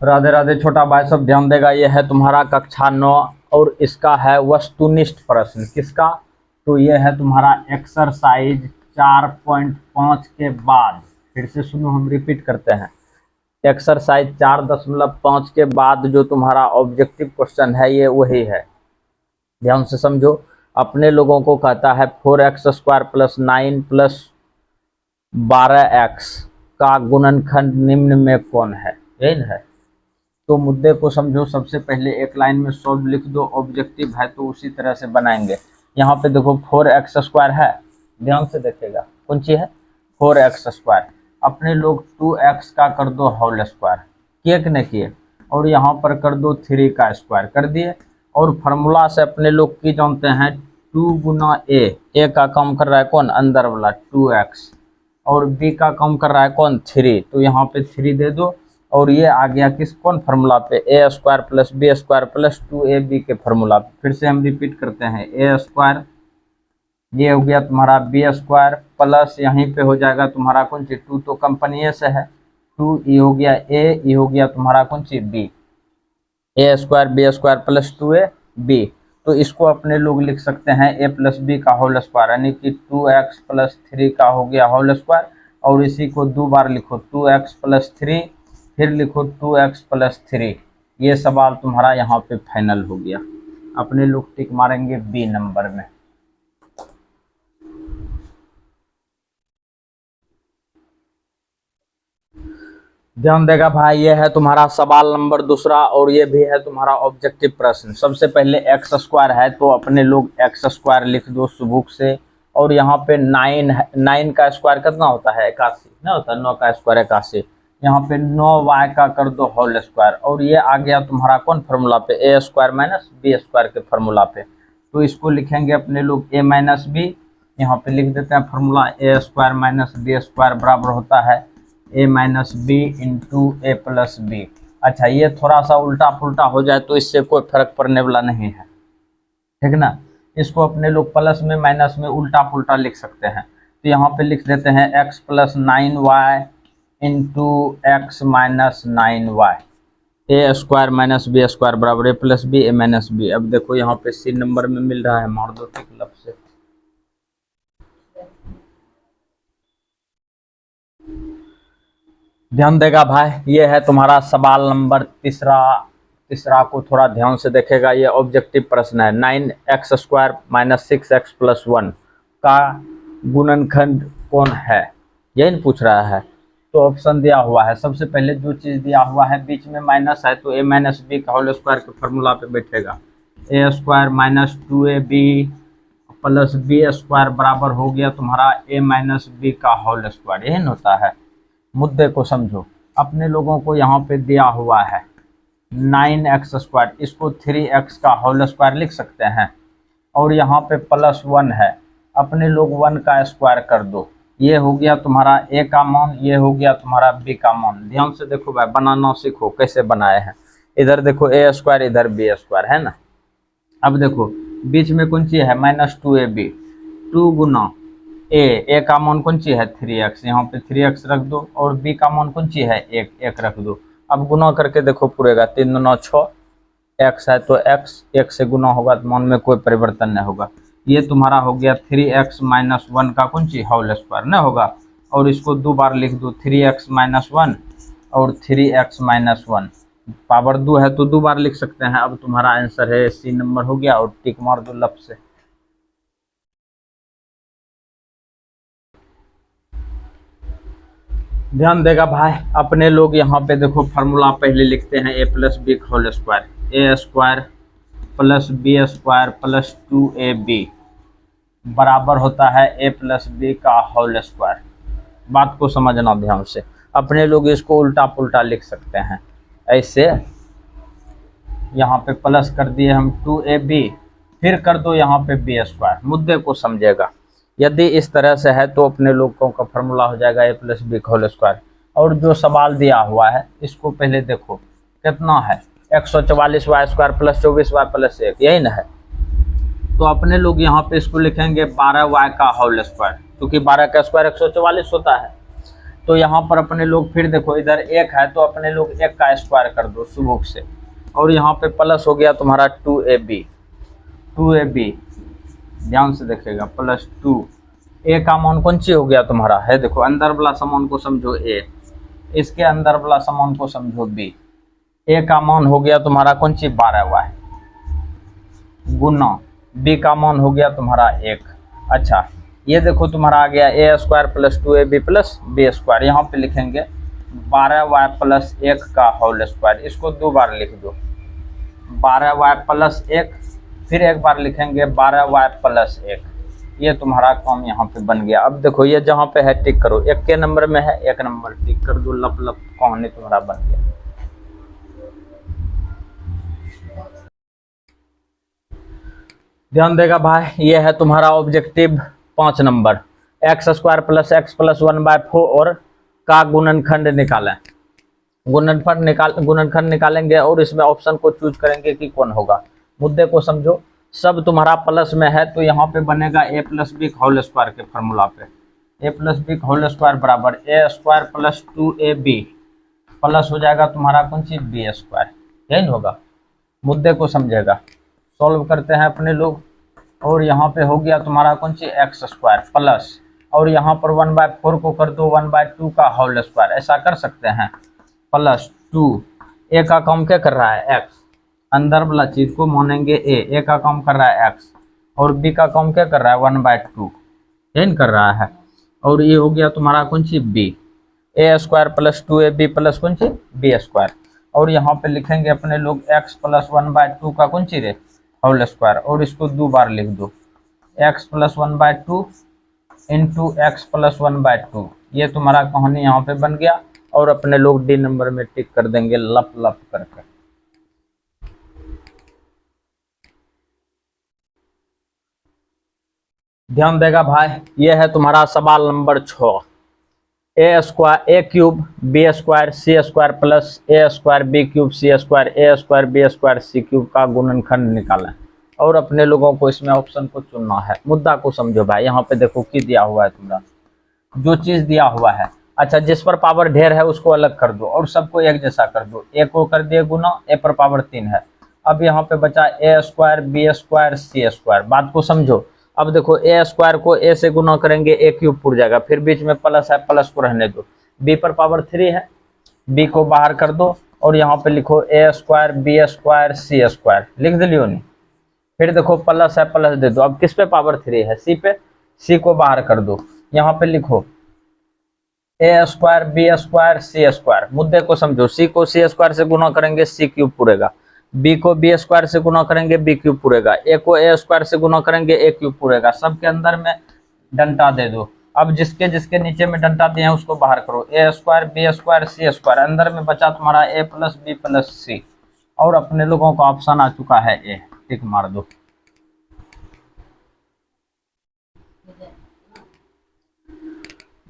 राधे राधे छोटा भाई सब ध्यान देगा। ये है तुम्हारा कक्षा 9 और इसका है वस्तुनिष्ठ प्रश्न। किसका? तो ये है तुम्हारा एक्सरसाइज 4.5 के बाद। फिर से सुनो, हम रिपीट करते हैं। एक्सरसाइज 4.5 के बाद जो तुम्हारा ऑब्जेक्टिव क्वेश्चन है ये वही है। ध्यान से समझो। अपने लोगों को कहता है 4x² + 9 + 12x का गुणनखंड निम्न में कौन है? यही है। तो मुद्दे को समझो। सबसे पहले एक लाइन में सॉल्व लिख दो। ऑब्जेक्टिव है तो उसी तरह से बनाएंगे। यहाँ पे देखो 4x² है, ध्यान से देखेगा कौन सी है 4x²। अपने लोग 2x का कर दो होल स्क्वायर, किए कि नहीं किए? और यहाँ पर कर दो 3 का स्क्वायर, कर दिए। और फार्मूला से अपने लोग की जानते हैं 2 गुना ए का काम कर रहा है कौन? अंदर वाला 2x, और बी का काम कर रहा है कौन? 3। तो यहाँ पे 3 दे दो। और ये आ गया किस कौन फार्मूला पे? a² + b² + 2ab के फार्मूला पे। फिर से हम रिपीट करते हैं। a², ये हो गया तुम्हारा b² प्लस यहीं पे हो जाएगा तुम्हारा कौन सी 2, तो कंपनी से है 2, ये हो गया a, ये हो गया तुम्हारा कौन सी b। a² b² + 2ab। तो इसको अपने लोग लिख सकते हैं a + b का होल स्क्वायर, यानी कि 2x + 3 का हो गया होल स्क्वायर। और इसी को 2 बार लिखो 2x + 3, फिर लिखो 2x + 3। ये सवाल तुम्हारा यहाँ पे फाइनल हो गया। अपने लोग टिक मारेंगे बी नंबर में। ध्यान देगा भाई। ये है तुम्हारा सवाल नंबर दूसरा और ये भी है तुम्हारा ऑब्जेक्टिव प्रश्न। सबसे पहले x² है तो अपने लोग x² लिख दो सुबुक से। और यहाँ पे 9 का स्क्वायर कितना होता है? 81 ना होता है। 9 का स्क्वायर 81। यहाँ पे 9y का कर दो होल स्क्वायर। और ये आ गया तुम्हारा कौन फार्मूला पे? a² - b² के फार्मूला पे। तो इसको लिखेंगे अपने लोग a - b। यहाँ पे लिख देते हैं फार्मूला a² - b² बराबर होता है a - b × a + b। अच्छा, ये थोड़ा सा उल्टा पुल्टा हो जाए तो इससे कोई फर्क पड़ने वाला नहीं है, ठीक ना। इसको अपने लोग प्लस में माइनस में उल्टा पुल्टा लिख सकते हैं। तो यहाँ पे लिख देते हैं x + 9y × x - 9y। a² - b² बराबर a + b a - b। अब देखो यहाँ पे सी नंबर में मिल रहा है, मार दो टिक लब से। ध्यान देगा भाई। ये है तुम्हारा सवाल नंबर तीसरा को थोड़ा ध्यान से देखेगा। ये ऑब्जेक्टिव प्रश्न है। 9x² - 6x + 1 का गुणनखंड कौन है? यही पूछ रहा है। तो ऑप्शन दिया हुआ है। सबसे पहले जो चीज दिया हुआ है बीच में माइनस है तो a - b का होल स्क्वायर के फॉर्मूला पे बैठेगा। a² - 2ab + b² बराबर हो गया तुम्हारा a - b का होल स्क्वायर। यही होता है। मुद्दे को समझो। अपने लोगों को यहाँ पे दिया हुआ है 9x², इसको 3x का होल स्क्वायर लिख सकते हैं। और यहाँ पे +1 है, अपने लोग 1 का स्क्वायर कर दो। ये हो गया तुम्हारा a का मान, ये हो गया तुम्हारा b का मान। ध्यान से देखो भाई, बनाना सीखो कैसे बनाए हैं। इधर देखो a², इधर b² है ना। अब देखो बीच में कौन सी है? -2ab। 2 गुना ए का मान कौन सी है? 3x। यहाँ पे 3x रख दो। और b का मान कौन सी है? 1 रख दो। अब गुना करके देखो पूरेगा। 3 दूना 6, x है तो x 1 से गुना होगा तो मान में कोई परिवर्तन नहीं होगा। ये तुम्हारा हो गया 3x - 1 का कौन सी होल स्क्वायर ना होगा। और इसको 2 बार लिख दो 3x - 1 और 3x - 1। पावर 2 है तो 2 बार लिख सकते हैं। अब तुम्हारा आंसर है सी नंबर हो गया। और टिक मार दो लब से। ध्यान देगा भाई। अपने लोग यहाँ पे देखो फार्मूला पहले लिखते हैं a + b का whole square. a² + b² + 2ab बराबर होता है a + b का होल स्क्वायर। बात को समझना ध्यान से। अपने लोग इसको उल्टा पुल्टा लिख सकते हैं ऐसे। यहाँ पे प्लस कर दिए हम 2ab, फिर कर दो यहाँ पे b²। मुद्दे को समझेगा। यदि इस तरह से है तो अपने लोगों का फॉर्मूला हो जाएगा a + b का होल स्क्वायर। और जो सवाल दिया हुआ है इसको पहले देखो कितना है? 144y² + 24y + 1, यही ना है। तो अपने लोग यहाँ पे इसको लिखेंगे 12y का होल स्क्वायर, क्योंकि 12 का स्क्वायर 144 होता है। तो यहाँ पर अपने लोग फिर देखो इधर एक है तो अपने लोग एक का स्क्वायर कर दो सुबह से, और यहाँ पे प्लस हो गया तुम्हारा 2ab, 2ab ध्यान से देखिएगा प्लस 2, ए का मान कौन सी हो गया तुम्हारा है, देखो अंदर वाला समान को समझो ए, इसके अंदर वाला समान को समझो बी, ए का मान हो गया तुम्हारा कौन सी 12y गुना बी का मान हो गया तुम्हारा 1। अच्छा ये देखो तुम्हारा आ गया A square plus 2ab plus B square, यहाँ पे लिखेंगे 12y प्लस 1 का होल स्क्वायर, इसको 2 बार लिख दो 12y प्लस 1, फिर एक बार लिखेंगे 12y प्लस 1, ये तुम्हारा काम यहाँ पे बन गया। अब देखो ये जहाँ पे है टिक करो, एक के नंबर में है 1 नंबर टिक कर दो, लप लप कहानी तुम्हारा बन गया। ध्यान देगा भाई, ये है तुम्हारा objective 5 number, x square plus x plus 1/4 और का गुणनखंड निकालें। गुणनखंड निकालेंगे और इसमें ऑप्शन को चूज करेंगे कि कौन होगा। मुद्दे को समझो, सब तुम्हारा प्लस में है तो यहाँ पे बनेगा ए प्लस बी होल स्क्वायर के फॉर्मूला पे, ए प्लस बी होल स्क्वायर बराबर ए स्क्वायर प्लस 2ab प्लस हो जाएगा तुम्हारा कौन सी बी स्क्वायर, यही होगा। मुद्दे को समझेगा, सॉल्व करते हैं अपने लोग, और यहाँ पे हो गया तुम्हारा कौन सी एक्स स्क्वायर प्लस, और यहाँ पर 1/4 को कर दो 1/2 का होल स्क्वायर, ऐसा कर सकते हैं प्लस 2, ए का काम क्या कर रहा है एक्स, अंदर वाला चीज को मानेंगे ए का काम कर रहा है एक्स, और बी का काम क्या कर रहा है 1/2 यही कर रहा है, और ये हो गया तुम्हारा कौन C B, A square plus 2ab plus कौन सी बी स्क्वायर, और यहाँ पे लिखेंगे अपने लोग x प्लस 1/2 का कौन सी रे होल स्क्वायर, और इसको 2 बार लिख दो x plus 1/2 into x plus 1/2, ये तुम्हारा कहानी यहाँ पे बन गया, और अपने लोग डी नंबर में टिक कर देंगे लप लप करके। ध्यान देगा भाई, ये है तुम्हारा सवाल नंबर 6, ए स्क्वायर ए cube B square C square plus ए square B cube C square ए स्क्वायर बी स्क्वायर सी क्यूब का गुणनखंड निकालें, और अपने लोगों को इसमें ऑप्शन को चुनना है। मुद्दा को समझो भाई, यहाँ पे देखो की दिया हुआ है तुम्हारा, जो चीज दिया हुआ है, अच्छा जिस पर पावर ढेर है उसको अलग कर दो और सबको एक जैसा कर दो, ए को कर दिए गुना, ए पर पावर 3 है, अब यहाँ पे बचा ए square B square C square, बात को समझो। अब देखो ए स्क्वायर को ए से गुना करेंगे ए क्यूब पुर जाएगा, फिर बीच में प्लस है प्लस को रहने दो, बी पर पावर 3 है, बी को बाहर कर दो, और यहाँ पे लिखो ए square B square C square, लिख दिलियो नहीं, फिर देखो प्लस है प्लस दे दो, अब किस पे पावर 3 है सी पे, सी को बाहर कर दो, यहाँ पे लिखो ए square B square C square, मुद्दे को समझो, सी को सी स्क्वायर से गुना करेंगे सी क्यूब पूरेगा, बी को बी स्क्वायर से गुना करेंगे बी क्यूब पूरेगा, ए को ए स्क्वायर से गुना करेंगे ए क्यूब पूरेगा, सबके अंदर में डंटा दे दो। अब जिसके जिसके नीचे में डंटा दिए हैं उसको बाहर करो, ए square B square C square, अंदर में बचा तुम्हारा A plus B plus C, और अपने लोगों का ऑप्शन आ चुका है ए, टिक मार दो।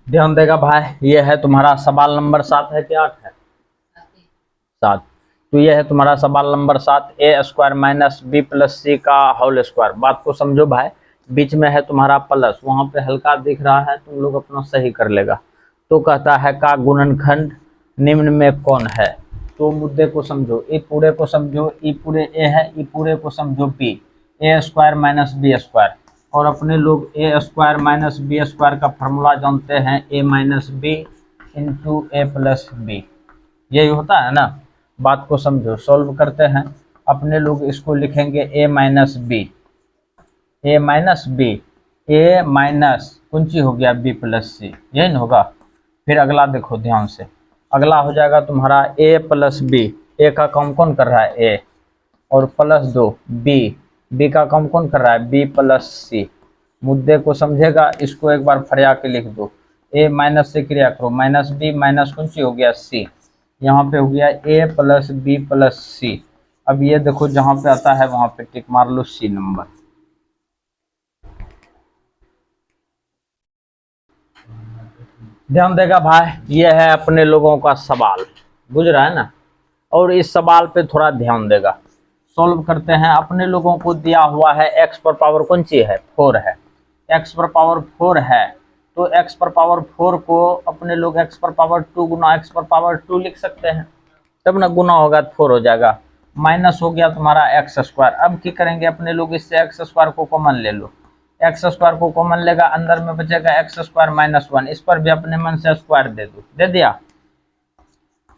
ध्यान देगा भाई, ये है तुम्हारा सवाल नंबर 7 है कि 8 है 7, तो ये है तुम्हारा सवाल नंबर 7, ए square minus B plus C का होल स्क्वायर। बात को समझो भाई, बीच में है तुम्हारा प्लस, वहां पे हल्का दिख रहा है, तुम लोग अपना सही कर लेगा। तो कहता है का गुणनखंड निम्न में कौन है, तो मुद्दे को समझो, ई पूरे को समझो, ई पूरे ए है, ई पूरे को समझो B, A square minus B square, और अपने लोग ए स्क्वायर माइनस बी स्क्वायर का फॉर्मूला जानते हैं, ए minus B into A plus B, यही होता है ना। बात को समझो, सॉल्व करते हैं, अपने लोग इसको लिखेंगे ए minus B, A minus B, A minus कुंची हो गया बी प्लस सी, यही होगा। फिर अगला देखो ध्यान से, अगला हो जाएगा तुम्हारा ए प्लस बी, ए का काम कौन कर रहा है ए, और प्लस 2 बी, बी का काम कौन कर रहा है बी प्लस सी। मुद्दे को समझेगा, इसको एक बार फरिया के लिख दो, ए माइनस से क्रिया करो, माइनस बी माइनस कौन सी हो गया सी, यहाँ पे हो गया ए प्लस बी प्लस सी। अब ये देखो जहां पे आता है वहां पे टिक मार लो सी नंबर। ध्यान देगा भाई, ये है अपने लोगों का सवाल, बुझ रहा है ना, और इस सवाल पे थोड़ा ध्यान देगा, सॉल्व करते हैं। अपने लोगों को दिया हुआ है एक्स पर पावर कौन सी है 4 है, एक्स पर पावर 4 है, तो x पर पावर 4 को अपने लोग x पर पावर 2 गुना x पर पावर 2 लिख सकते हैं, तब ना गुना होगा तो 4 हो जाएगा, माइनस हो गया तुम्हारा एक्स स्क्वायर। अब क्या करेंगे अपने लोग, इससे एक्स स्क्वायर को कॉमन ले लो, एक्स स्क्वायर को कॉमन लेगा, अंदर में बचेगा एक्स स्क्वायर माइनस 1, इस पर भी अपने मन से स्क्वायर दे दो, दे दिया,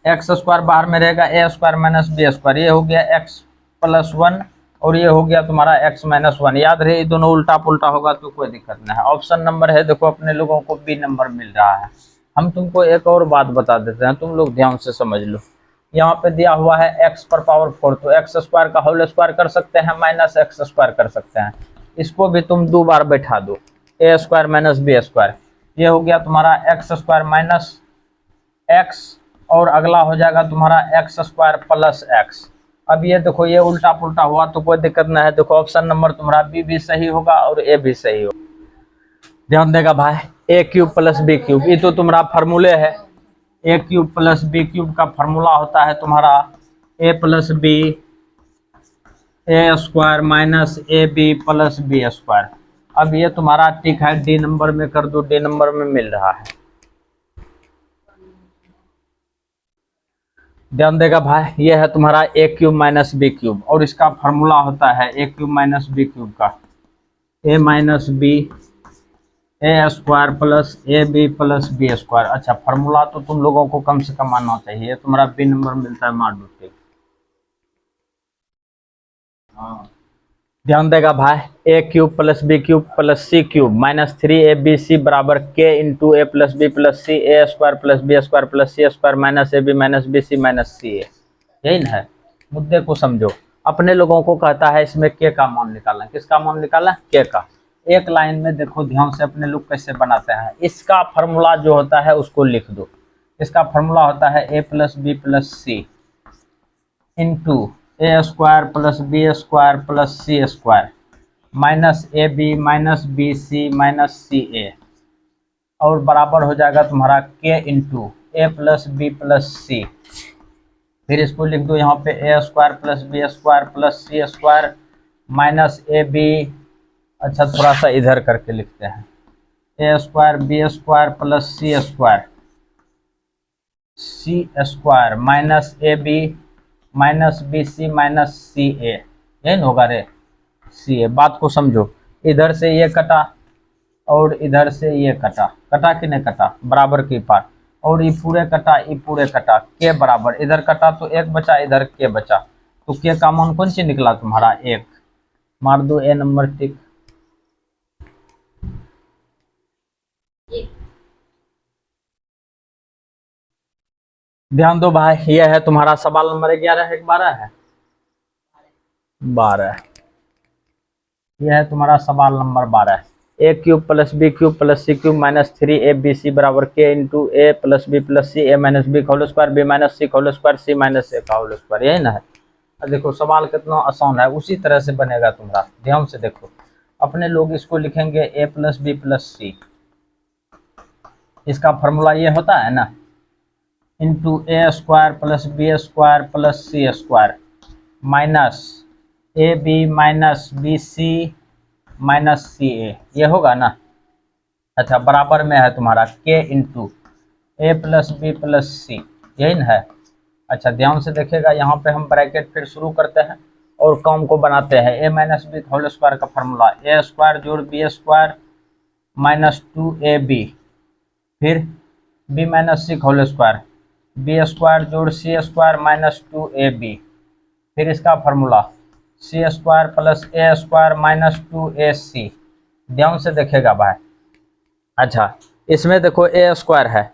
एक्स स्क्वायर बाहर में रहेगा, ए स्क्वायर माइनस बी स्क्वायर, ये हो गया एक्स प्लस 1 और ये हो गया तुम्हारा एक्स माइनस 1। याद रहे ये दोनों उल्टा पुल्टा होगा तो कोई दिक्कत नहीं है। ऑप्शन नंबर है देखो अपने लोगों को बी नंबर मिल रहा है। हम तुमको एक और बात बता देते हैं, तुम लोग ध्यान से समझ लो। यहाँ पे दिया हुआ है x पर पावर 4, तो एक्स स्क्वायर का होल स्क्वायर कर सकते हैं, माइनस एक्स स्क्वायर कर सकते हैं, इसको भी तुम 2 बार बैठा दो, ए स्क्वायर माइनस बी स्क्वायर, ये हो गया तुम्हारा एक्स स्क्वायर माइनस एक्स और अगला हो जाएगा तुम्हारा एक्स स्क्वायर प्लस एक्स। अब ये देखो ये उल्टा पुल्टा हुआ तो कोई दिक्कत नहीं है, देखो ऑप्शन नंबर तुम्हारा बी भी सही होगा और ए भी सही होगा। ध्यान देगा भाई, A cube plus B cube, ये तो तुम्हारा फार्मूले है, A cube plus B cube का फार्मूला होता है तुम्हारा A plus B A square minus A B plus B square. अब ये तुम्हारा ठीक है, डी नंबर में कर दो, डी नंबर में मिल रहा है। ध्यान देगा भाई, ये है तुम्हारा A cube minus B cube और इसका फार्मूला होता है A cube minus B cube का A minus B A square plus A B plus B square. अच्छा फार्मूला तो तुम लोगों को कम से कम आना चाहिए, तुम्हारा बी नंबर मिलता है मार दो। ध्यान देगा भाई, A cube plus B cube plus C cube minus 3ab बराबर K into A plus B plus C A square plus B square plus C square minus A B minus B C minus C A. यही ना है, मुद्दे को समझो। अपने लोगों को कहता है इसमें के का मान निकालना, किसका मान निकालना, के का। एक लाइन में देखो ध्यान से अपने लोग कैसे बनाते हैं, इसका फार्मूला जो होता है उसको लिख दो। इसका फार्मूला होता है A plus B plus C into A square plus B square plus C square minus A B minus B C minus C A और बराबर हो जाएगा तुम्हारा K into A plus B plus C. फिर इसको लिख दो यहाँ पे A square plus B square plus C square minus A B, अच्छा थोड़ा सा इधर करके लिखते हैं, A square B square plus C square minus A B minus B C minus C A. यही होगा रे, सी ए। बात को समझो, इधर से ये कटा और इधर से ये कटा, कटा कि नहीं कटा, बराबर की पार, और ये पूरे कटा ये पूरे कटा, के बराबर, इधर कटा तो एक बचा इधर के बचा, तो के का मान कौन सी निकला तुम्हारा, एक। मार दो ए नंबर टिक। ध्यान दो भाई, ये है तुम्हारा सवाल नंबर 11 है, 12 है, 12। यह है तुम्हारा सवाल number 12। A cube plus B cube plus C cube minus 3ab बराबर K into A plus B plus C A minus B का whole square B minus C का whole square C minus A का whole square. यही ना है। अब देखो सवाल कितना आसान है, उसी तरह से बनेगा तुम्हारा। ध्यान से देखो, अपने लोग इसको लिखेंगे A plus B plus C, इसका फॉर्मूला ये होता है ना, into A square plus B square plus C square minus A B minus B C minus C A, ये होगा ना। अच्छा बराबर में है तुम्हारा K into A plus B plus C, यही ना है। अच्छा ध्यान से देखिएगा, यहाँ पे हम ब्रैकेट फिर शुरू करते हैं और काम को बनाते हैं। ए माइनस बी होल स्क्वायर का फॉर्मूला, ए स्क्वायर जोड़ बी स्क्वायर माइनस 2ab, फिर बी माइनस सी होल स्क्वायर, बी स्क्वायर जोड़ सी स्क्वायर माइनस 2ab, फिर इसका फार्मूला सी स्क्वायर प्लस ए स्क्वायर माइनस 2ac। ध्यान से देखेगा भाई। अच्छा इसमें देखो ए स्क्वायर है,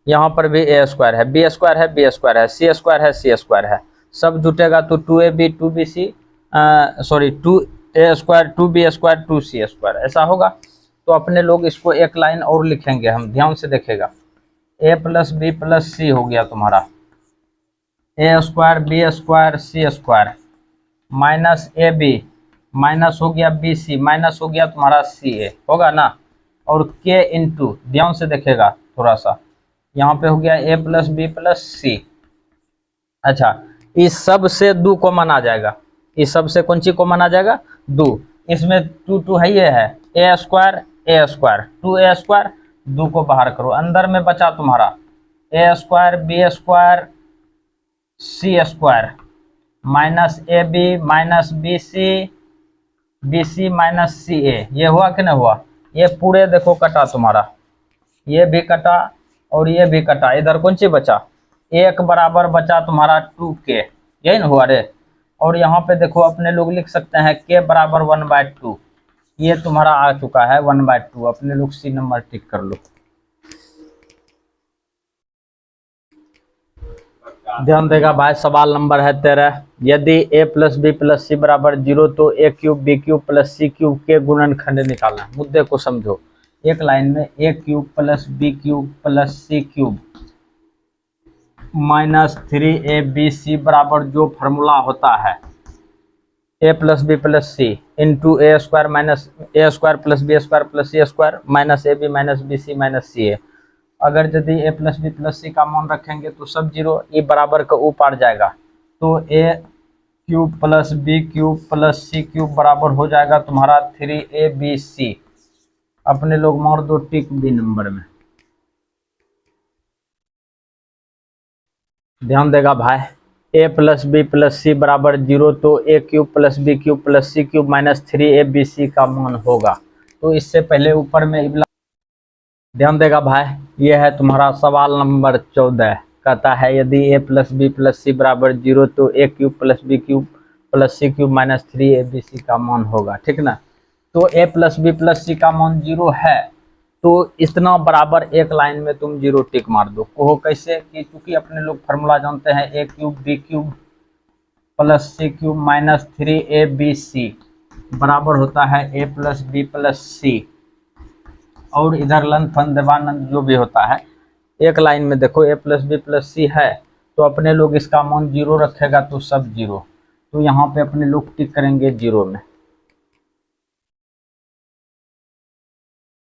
यहाँ पर भी ए स्क्वायर है, बी स्क्वायर है बी स्क्वायर है, सी स्क्वायर है सी स्क्वायर है, सब जुटेगा तो 2ab 2bc sorry 2a square 2b square 2c square, ऐसा होगा। तो अपने लोग इसको एक लाइन और लिखेंगे हम, ध्यान से देखेगा। A plus B plus C हो गया तुम्हारा A square B square C square minus A B minus हो गया बी सी माइनस हो गया तुम्हारा सी ए, होगा ना। और के इंटू, ध्यान से देखेगा थोड़ा सा, यहाँ पे हो गया ए प्लस बी प्लस सी। अच्छा इस सब से 2 कॉमन आ जाएगा, इस सब से कौन सी कॉमन आ जाएगा, 2। इसमें 2 2 है, ये है ए स्क्वायर 2a स्क्वायर 2 को बाहर करो, अंदर में बचा तुम्हारा A square B square C square minus A B minus B C minus C A. ये हुआ कि नहीं हुआ? ये पूरे देखो कटा तुम्हारा, ये भी कटा और ये भी कटा, इधर कौन सी बचा? एक बराबर बचा तुम्हारा 2k, यही ना हुआ रे। और यहाँ पे देखो अपने लोग लिख सकते हैं k बराबर 1/2, ये तुम्हारा आ चुका है 1/2। अपने लोग सी नंबर टिक कर लो। ध्यान देगा भाई, सवाल नंबर है 13। यदि a plus B plus C बराबर 0 तो a cube B cube plus C cube के गुणनखंड निकालना है। मुद्दे को समझो, एक लाइन में a cube plus B cube plus C cube minus 3ab बराबर जो फार्मूला होता है a plus B plus C into A square minus A square plus B square plus C square minus A B minus B C minus C A. अगर यदि A plus B plus C का मान रखेंगे तो सब zero, ये बराबर का ऊपर जाएगा तो A cube plus B cube plus C cube बराबर हो जाएगा तुम्हारा 3abc। अपने लोग मार दो टिक बी नंबर में। ध्यान देगा भाई, A plus B plus C बराबर 0 तो A cube plus B cube plus C cube minus 3abc का मान होगा। तो इससे पहले ऊपर में ध्यान देगा भाई, ये है तुम्हारा सवाल नंबर 14। कहता है यदि a plus B plus C बराबर 0 तो a cube plus B cube plus C cube minus 3abc का मान होगा, ठीक ना। तो a plus B plus C का मान 0 है तो इतना बराबर एक लाइन में तुम 0 टिक मार दो। कहो कैसे? कि चूंकि अपने लोग फार्मूला जानते हैं a cube B cube plus C cube minus 3abc बराबर होता है a plus B plus C, और इधर लन फन देवानंद जो भी होता है। एक लाइन में देखो a प्लस बी प्लस सी है तो अपने लोग इसका मान 0 रखेगा तो सब 0, तो यहाँ पे अपने लोग टिक करेंगे 0 में।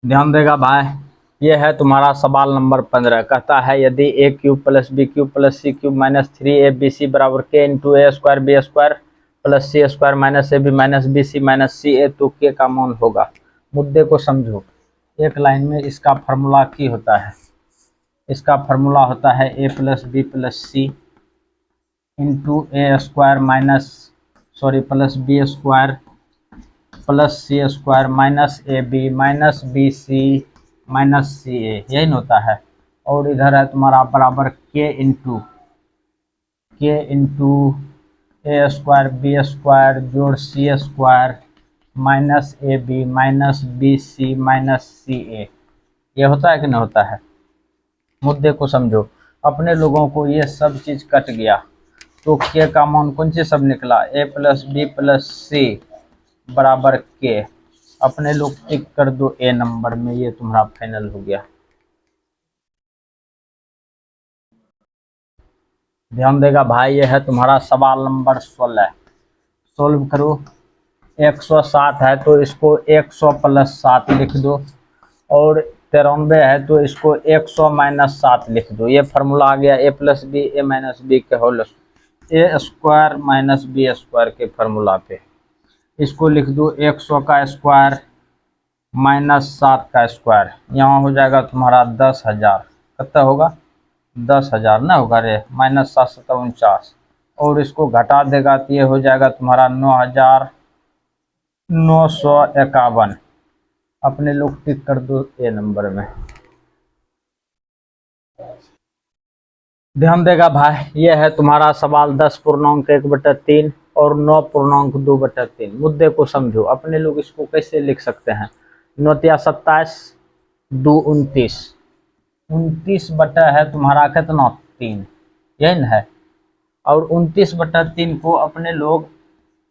ध्यान देगा भाई, ये है तुम्हारा सवाल नंबर 15। कहता है यदि a cube plus B cube plus C cube minus 3abc बराबर k into A square B square plus C square minus A B minus B C minus C A तो k का मान होगा। मुद्दे को समझो, एक लाइन में इसका फार्मूला की होता है, इसका फार्मूला होता है a plus B plus C into A square minus plus B square plus C square minus A B minus B C minus C A, यही न होता है। और इधर है तुम्हारा बराबर K into A square B square जोड़ C square minus A B minus B C minus C A, ये होता है कि नहीं होता है? मुद्दे को समझो, अपने लोगों को ये सब चीज़ कट गया तो के का मान कौन से सब निकला? a plus B plus C बराबर के। अपने लोग टिक कर दो ए नंबर में, ये तुम्हारा फाइनल हो गया। ध्यान देगा भाई, ये है तुम्हारा सवाल नंबर 16। सोल्व करो। 107 है तो इसको 100 प्लस 7 लिख दो, और 93 है तो इसको 100 माइनस 7 लिख दो। ये फार्मूला आ गया a plus B A minus B के whole A square minus B square के फार्मूला पे। इसको लिख दो 100 का स्क्वायर माइनस 7 का स्क्वायर, यहाँ हो जाएगा तुम्हारा 10,000। कितना होगा? 10,000 ना होगा रे, माइनस 7 7 49, और इसको घटा देगा तो ये हो जाएगा तुम्हारा 9,951। अपने लोग टिक कर दो ए नंबर में। ध्यान देगा भाई, ये है तुम्हारा सवाल 10.1/3 और 9.2/3। मुद्दे को समझो, अपने लोग इसको कैसे लिख सकते हैं? 9×27 2 29, 29 बटा है तुम्हारा कितना 3, यही न है। और 29/3 को अपने लोग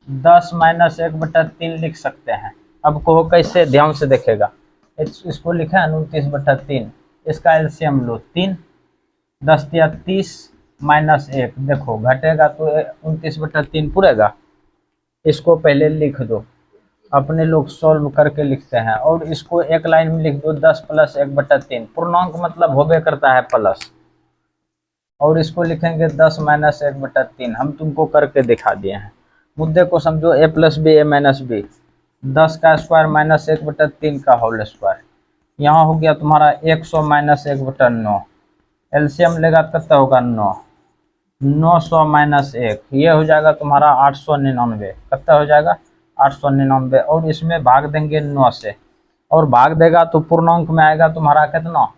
10 माइनस 1/3 लिख सकते हैं। अब कहो कैसे? ध्यान से देखेगा, इसको लिखा है 29/3, इसका एलसीएम लो 3, 10 या 30 माइनस 1, देखो घटेगा तो 29/3 पूरेगा। इसको पहले लिख दो, अपने लोग सॉल्व करके लिखते हैं, और इसको एक लाइन में लिख दो 10 प्लस 1/3। पूर्णांक मतलब होबे करता है प्लस, और इसको लिखेंगे 10 माइनस 1/3। हम तुमको करके दिखा दिए हैं। मुद्दे को समझो, a plus B A minus B, 10 का स्क्वायर माइनस 1/3 का होल स्क्वायर, यहाँ हो गया तुम्हारा 100 माइनस 1/9, एलसीएम लेगा कितना होगा 9, 900 माइनस 1, ये हो जाएगा तुम्हारा 899, कितना हो जाएगा 899, और इसमें भाग देंगे 9 से, और भाग देगा तो पूर्णांक में आएगा तुम्हारा कितना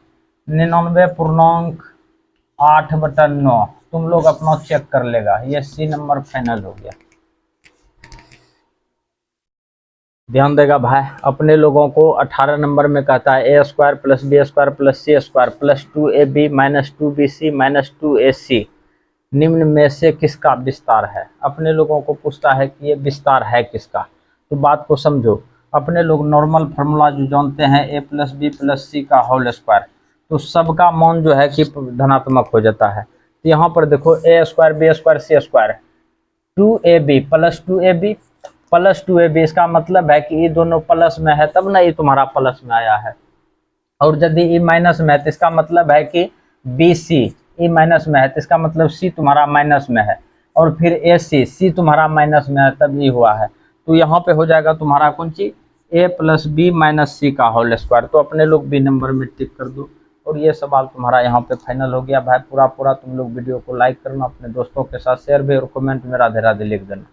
99.8/9। तुम लोग अपना चेक कर लेगा, ये सी नंबर फाइनल हो गया। ध्यान देगा भाई, अपने लोगों को 18 नंबर में कहता है A square plus B square plus C square plus 2ab minus 2bc minus 2ac निम्न में से किसका विस्तार है। अपने लोगों को पूछता है कि ये विस्तार है किसका। तो बात को समझो, अपने लोग नॉर्मल फार्मूला जो जानते हैं ए प्लस बी प्लस सी का होल स्क्वायर, तो सबका मान जो है कि धनात्मक हो जाता है। तो यहाँ पर देखो ए square B square C square 2ab plus 2ab, इसका मतलब है कि ये दोनों प्लस में है तब ना ये तुम्हारा प्लस में आया है, और यदि ई माइनस में है तो इसका मतलब है कि बी सी ई माइनस में है तो इसका मतलब सी तुम्हारा माइनस में है, और फिर ए सी सी तुम्हारा माइनस में है तब ये हुआ है। तो यहाँ पे हो जाएगा तुम्हारा कौन चीज ए प्लस बी माइनस सी का होल स्क्वायर। तो अपने लोग बी नंबर में टिक कर दो, और ये सवाल तुम्हारा यहाँ पे फाइनल हो गया भाई। पूरा तुम लोग वीडियो को लाइक करना, अपने दोस्तों के साथ शेयर भी, और कमेंट में राधे राधे लिख देना।